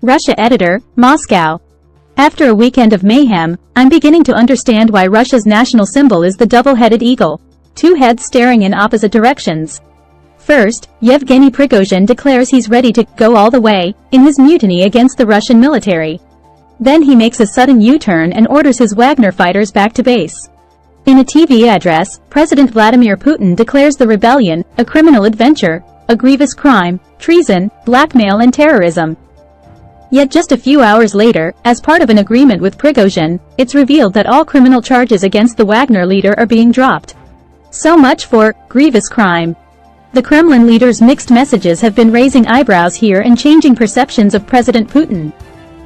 Russia editor, Moscow. After a weekend of mayhem, I'm beginning to understand why Russia's national symbol is the double-headed eagle. Two heads staring in opposite directions. First, Yevgeny Prigozhin declares he's ready to go all the way in his mutiny against the Russian military. Then he makes a sudden U-turn and orders his Wagner fighters back to base. In a TV address, President Vladimir Putin declares the rebellion a criminal adventure, a grievous crime, treason, blackmail and terrorism. Yet just a few hours later, as part of an agreement with Prigozhin, it's revealed that all criminal charges against the Wagner leader are being dropped. So much for grievous crime. The Kremlin leader's mixed messages have been raising eyebrows here and changing perceptions of President Putin.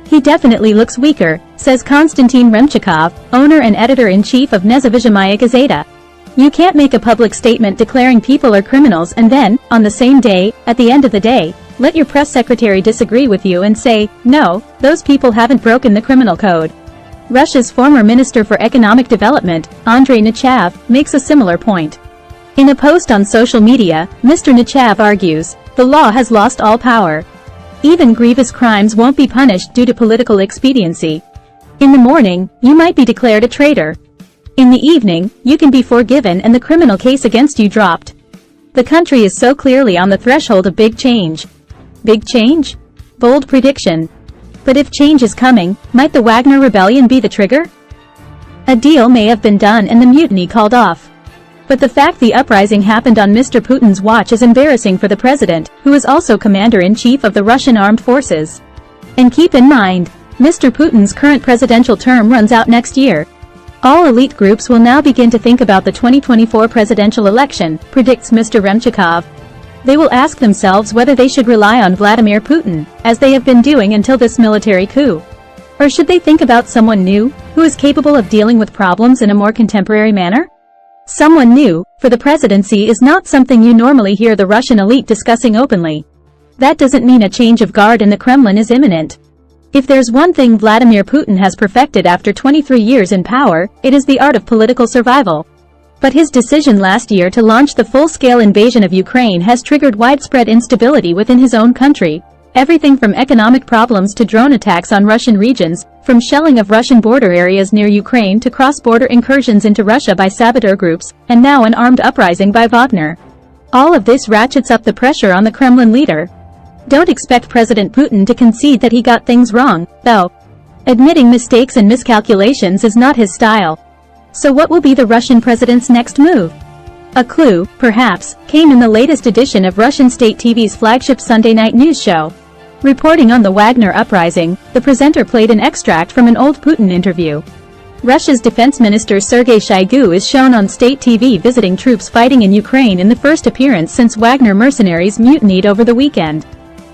He definitely looks weaker, says Konstantin Remchikov, owner and editor-in-chief of Nezavishamaya Gazeta. You can't make a public statement declaring people are criminals and then, on the same day, at the end of the day, let your press secretary disagree with you and say, no, those people haven't broken the criminal code. Russia's former Minister for Economic Development, Andrei Nechayev, makes a similar point. In a post on social media, Mr. Nechayev argues, the law has lost all power. Even grievous crimes won't be punished due to political expediency. In the morning, you might be declared a traitor. In the evening, you can be forgiven and the criminal case against you dropped. The country is so clearly on the threshold of big change. Big change? Bold prediction. But if change is coming, might the Wagner rebellion be the trigger? A deal may have been done and the mutiny called off. But the fact the uprising happened on Mr. Putin's watch is embarrassing for the president, who is also commander-in-chief of the Russian armed forces. And keep in mind, Mr. Putin's current presidential term runs out next year. All elite groups will now begin to think about the 2024 presidential election, predicts Mr. Remchikov. They will ask themselves whether they should rely on Vladimir Putin, as they have been doing until this military coup. Or should they think about someone new, who is capable of dealing with problems in a more contemporary manner? Someone new, for the presidency is not something you normally hear the Russian elite discussing openly. That doesn't mean a change of guard in the Kremlin is imminent. If there's one thing Vladimir Putin has perfected after 23 years in power, it is the art of political survival. But his decision last year to launch the full-scale invasion of Ukraine has triggered widespread instability within his own country. Everything from economic problems to drone attacks on Russian regions, from shelling of Russian border areas near Ukraine to cross-border incursions into Russia by saboteur groups, and now an armed uprising by Wagner. All of this ratchets up the pressure on the Kremlin leader. Don't expect President Putin to concede that he got things wrong, though. Admitting mistakes and miscalculations is not his style. So what will be the Russian president's next move? A clue, perhaps, came in the latest edition of Russian state TV's flagship Sunday night news show. Reporting on the Wagner uprising, the presenter played an extract from an old Putin interview. Russia's defense minister Sergei Shoigu is shown on state TV visiting troops fighting in Ukraine in the first appearance since Wagner mercenaries mutinied over the weekend.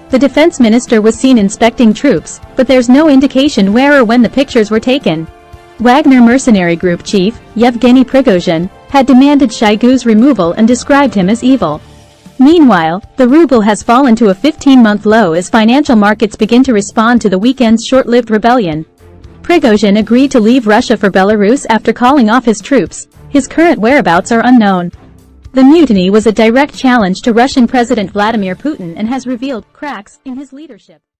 The defense minister was seen inspecting troops, but there's no indication where or when the pictures were taken. Wagner mercenary group chief, Yevgeny Prigozhin, had demanded Shoigu's removal and described him as evil. Meanwhile, the ruble has fallen to a 15-month low as financial markets begin to respond to the weekend's short-lived rebellion. Prigozhin agreed to leave Russia for Belarus after calling off his troops. His current whereabouts are unknown. The mutiny was a direct challenge to Russian President Vladimir Putin and has revealed cracks in his leadership.